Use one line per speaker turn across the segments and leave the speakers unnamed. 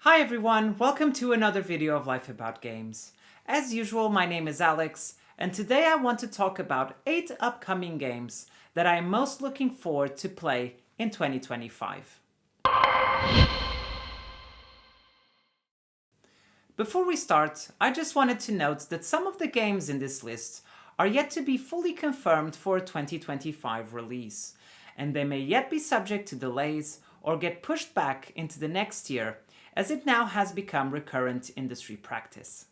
Hi everyone, welcome to another video of Life About Games. As usual, my name is Alex, and today I want to talk about 8 upcoming games that I am most looking forward to play in 2025. Before we start, I just wanted to note that some of the games in this list are yet to be fully confirmed for a 2025 release, and they may yet be subject to delays or get pushed back into the next year, as it now has become recurrent industry practice.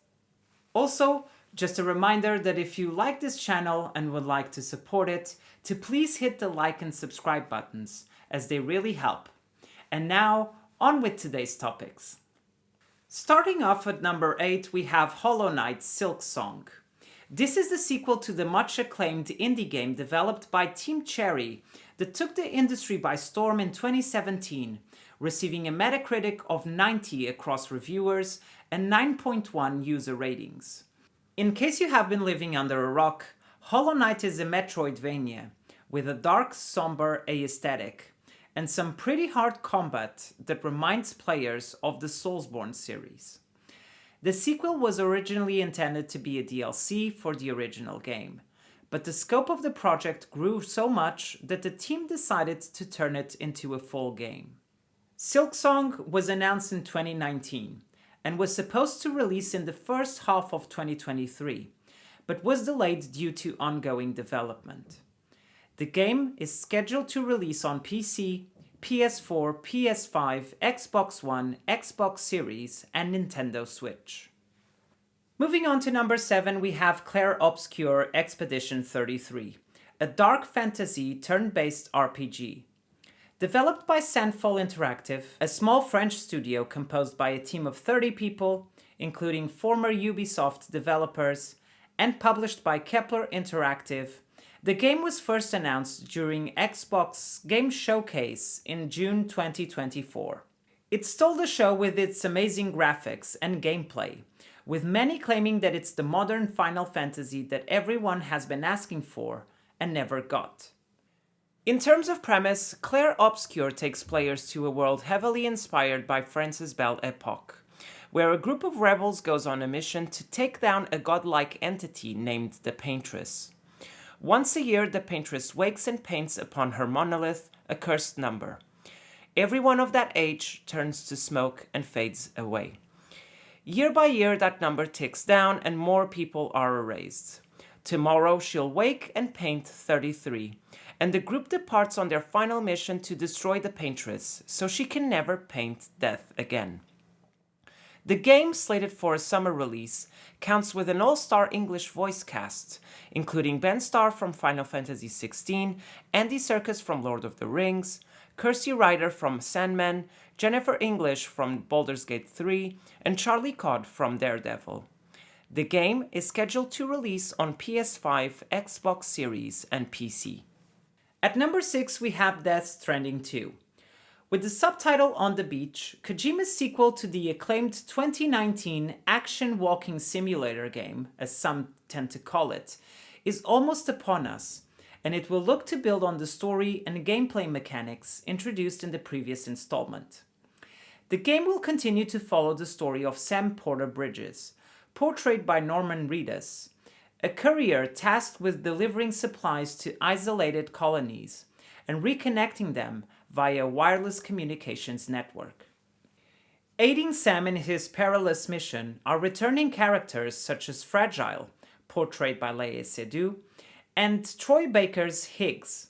Also, just a reminder that if you like this channel and would like to support it, to please hit the like and subscribe buttons, as they really help. And now, on with today's topics. Starting off at number 8, we have Hollow Knight's Silksong. This is the sequel to the much acclaimed indie game developed by Team Cherry that took the industry by storm in 2017, receiving a Metacritic of 90 across reviewers and 9.1 user ratings. In case you have been living under a rock, Hollow Knight is a Metroidvania with a dark, somber aesthetic and some pretty hard combat that reminds players of the Soulsborne series. The sequel was originally intended to be a DLC for the original game, but the scope of the project grew so much that the team decided to turn it into a full game. Silksong was announced in 2019 and was supposed to release in the first half of 2023, but was delayed due to ongoing development. The game is scheduled to release on PC, PS4, PS5, Xbox One, Xbox Series, and Nintendo Switch. Moving on to number 7, we have Clair Obscur Expedition 33, a dark fantasy turn-based RPG. Developed by Sandfall Interactive, a small French studio composed by a team of 30 people, including former Ubisoft developers, and published by Kepler Interactive, the game was first announced during Xbox Game Showcase in June 2024. It stole the show with its amazing graphics and gameplay, with many claiming that it's the modern Final Fantasy that everyone has been asking for and never got. In terms of premise, Clair Obscur takes players to a world heavily inspired by Francis Belle Epoch, where a group of rebels goes on a mission to take down a godlike entity named the Paintress. Once a year, the Paintress wakes and paints upon her monolith a cursed number. Everyone of that age turns to smoke and fades away. Year by year, that number ticks down and more people are erased. Tomorrow, she'll wake and paint 33, and the group departs on their final mission to destroy the Paintress so she can never paint death again. The game, slated for a summer release, counts with an all-star English voice cast, including Ben Starr from Final Fantasy XVI, Andy Serkis from Lord of the Rings, Kirsty Ryder from Sandman, Jennifer English from Baldur's Gate 3, and Charlie Codd from Daredevil. The game is scheduled to release on PS5, Xbox Series, and PC. At number 6, we have Death Stranding 2. With the subtitle On the Beach, Kojima's sequel to the acclaimed 2019 action walking simulator game, as some tend to call it, is almost upon us, and it will look to build on the story and gameplay mechanics introduced in the previous installment. The game will continue to follow the story of Sam Porter Bridges, portrayed by Norman Reedus, a courier tasked with delivering supplies to isolated colonies and reconnecting them via a wireless communications network. Aiding Sam in his perilous mission are returning characters such as Fragile, portrayed by Léa Seydoux, and Troy Baker's Higgs,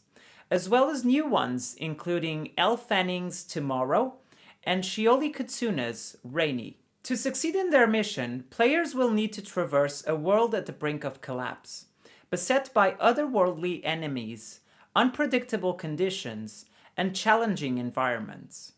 as well as new ones including Elle Fanning's Tomorrow and Shioli Katsuna's Rainy. To succeed in their mission, players will need to traverse a world at the brink of collapse, beset by otherworldly enemies, unpredictable conditions, and challenging environments.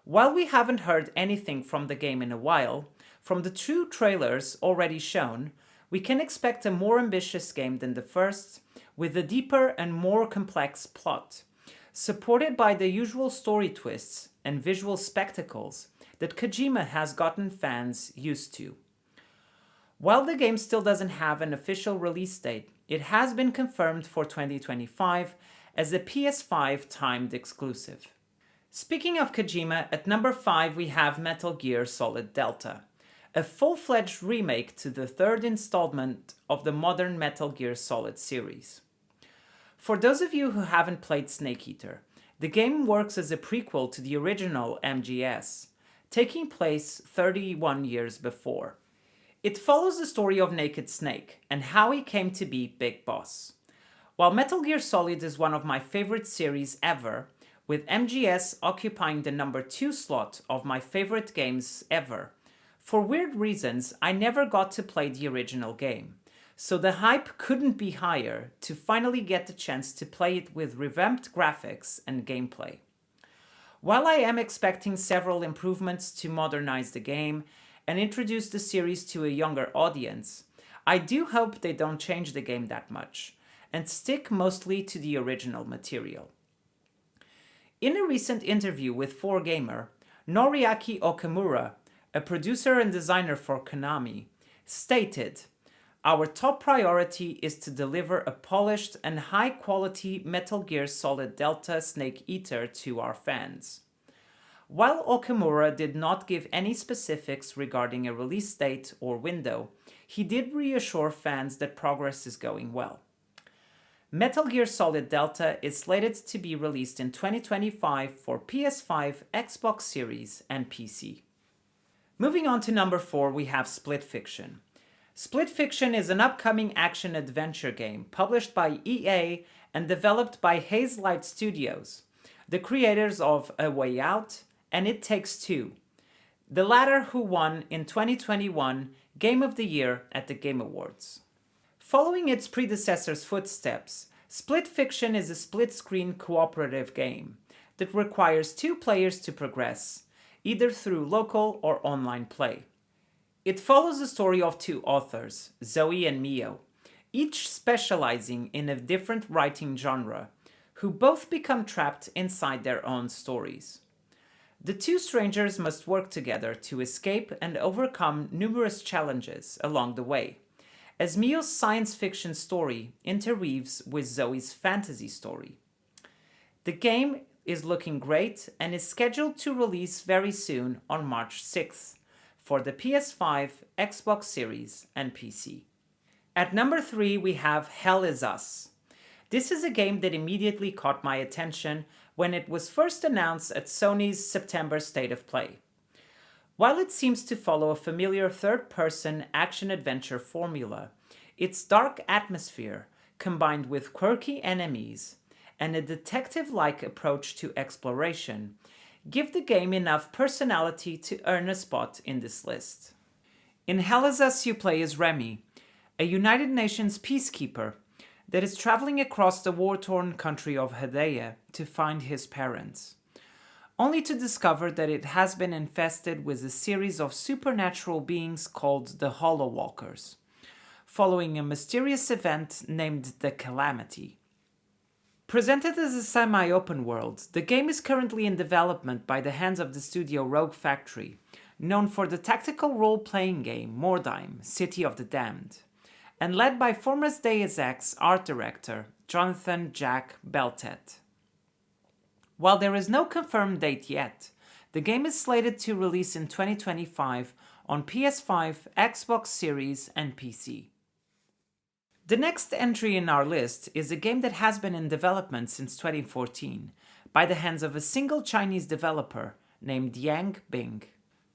While we haven't heard anything from the game in a while, from the 2 trailers already shown, we can expect a more ambitious game than the first, with a deeper and more complex plot, supported by the usual story twists and visual spectacles that Kojima has gotten fans used to. While the game still doesn't have an official release date, it has been confirmed for 2025 as a PS5 timed exclusive. Speaking of Kojima, at number 5 we have Metal Gear Solid Delta, a full-fledged remake to the third installment of the modern Metal Gear Solid series. For those of you who haven't played Snake Eater, the game works as a prequel to the original MGS, taking place 31 years before. It follows the story of Naked Snake and how he came to be Big Boss. While Metal Gear Solid is one of my favorite series ever, with MGS occupying the number 2 slot of my favorite games ever, for weird reasons I never got to play the original game, so the hype couldn't be higher to finally get the chance to play it with revamped graphics and gameplay. While I am expecting several improvements to modernize the game and introduce the series to a younger audience, I do hope they don't change the game that much and stick mostly to the original material. In a recent interview with 4Gamer, Noriaki Okamura, a producer and designer for Konami, stated, "Our top priority is to deliver a polished and high-quality Metal Gear Solid Delta Snake Eater to our fans." While Okamura did not give any specifics regarding a release date or window, he did reassure fans that progress is going well. Metal Gear Solid Delta is slated to be released in 2025 for PS5, Xbox Series, and PC. Moving on to number 4, we have Split Fiction. Split Fiction is an upcoming action-adventure game published by EA and developed by Hazelight Studios, the creators of A Way Out and It Takes Two, the latter who won in 2021 Game of the Year at the Game Awards. Following its predecessor's footsteps, Split Fiction is a split-screen cooperative game that requires 2 players to progress, either through local or online play. It follows the story of 2 authors, Zoe and Mio, each specializing in a different writing genre, who both become trapped inside their own stories. The 2 strangers must work together to escape and overcome numerous challenges along the way, as Mio's science fiction story interweaves with Zoe's fantasy story. The game is looking great and is scheduled to release very soon on March 6th for the PS5, Xbox Series, and PC. At number 3, we have Hell Is Us. This is a game that immediately caught my attention when it was first announced at Sony's September State of Play. While it seems to follow a familiar third-person action-adventure formula, its dark atmosphere, combined with quirky enemies and a detective-like approach to exploration, give the game enough personality to earn a spot in this list. In Hell Is Us, you play as Remy, a United Nations peacekeeper that is traveling across the war-torn country of Hadea to find his parents, only to discover that it has been infested with a series of supernatural beings called the Hollow Walkers, following a mysterious event named the Calamity. Presented as a semi-open world, the game is currently in development by the hands of the studio Rogue Factory, known for the tactical role-playing game Mordheim, City of the Damned, and led by former Deus Ex art director Jonathan Jack Beltet. While there is no confirmed date yet, the game is slated to release in 2025 on PS5, Xbox Series, and PC. The next entry in our list is a game that has been in development since 2014 by the hands of a single Chinese developer named Yang Bing.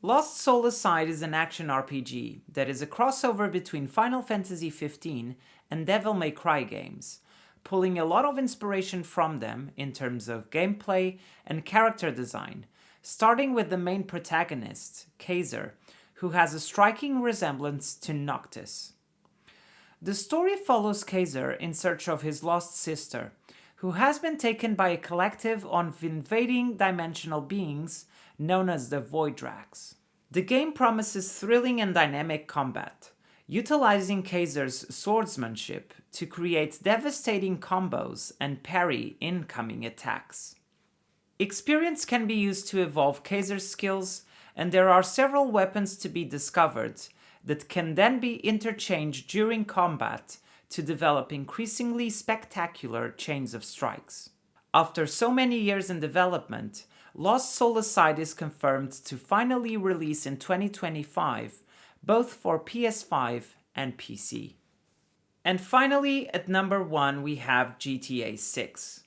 Lost Soul Aside is an action RPG that is a crossover between Final Fantasy XV and Devil May Cry games, pulling a lot of inspiration from them in terms of gameplay and character design, starting with the main protagonist, Kaiser, who has a striking resemblance to Noctis. The story follows Kaiser in search of his lost sister, who has been taken by a collective of invading dimensional beings known as the Voidraks. The game promises thrilling and dynamic combat, utilizing Kaiser's swordsmanship to create devastating combos and parry incoming attacks. Experience can be used to evolve Kaiser's skills, and there are several weapons to be discovered that can then be interchanged during combat to develop increasingly spectacular chains of strikes. After so many years in development, Lost Soul Aside is confirmed to finally release in 2025, both for PS5 and PC. And finally, at number 1 we have GTA 6.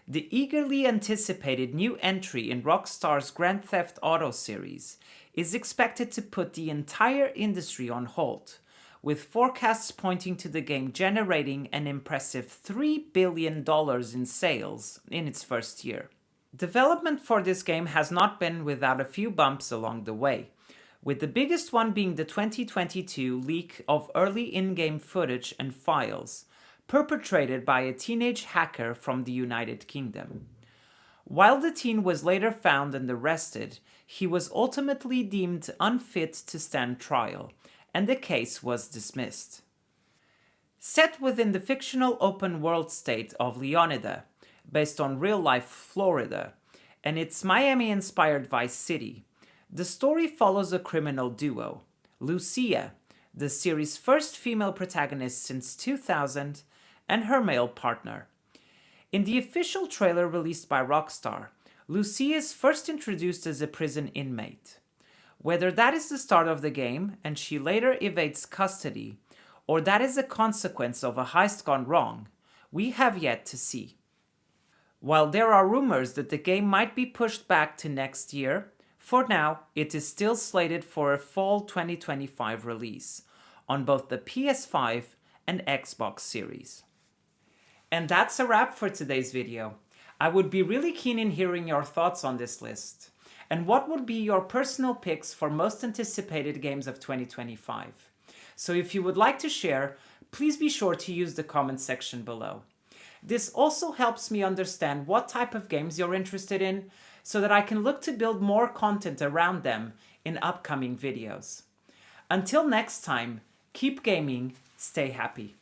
The eagerly anticipated new entry in Rockstar's Grand Theft Auto series is expected to put the entire industry on hold, with forecasts pointing to the game generating an impressive $3 billion in sales in its first year. Development for this game has not been without a few bumps along the way, with the biggest one being the 2022 leak of early in-game footage and files, perpetrated by a teenage hacker from the United Kingdom. While the teen was later found and arrested, he was ultimately deemed unfit to stand trial, and the case was dismissed. Set within the fictional open-world state of Leonida, based on real-life Florida, and its Miami-inspired Vice City, the story follows a criminal duo, Lucia, the series' first female protagonist since 2000, and her male partner. In the official trailer released by Rockstar, Lucia is first introduced as a prison inmate. Whether that is the start of the game and she later evades custody, or that is a consequence of a heist gone wrong, we have yet to see. While there are rumors that the game might be pushed back to next year, for now it is still slated for a fall 2025 release on both the PS5 and Xbox Series. And that's a wrap for today's video. I would be really keen in hearing your thoughts on this list. And what would be your personal picks for most anticipated games of 2025? So if you would like to share, please be sure to use the comment section below. This also helps me understand what type of games you're interested in, so that I can look to build more content around them in upcoming videos. Until next time, keep gaming, stay happy.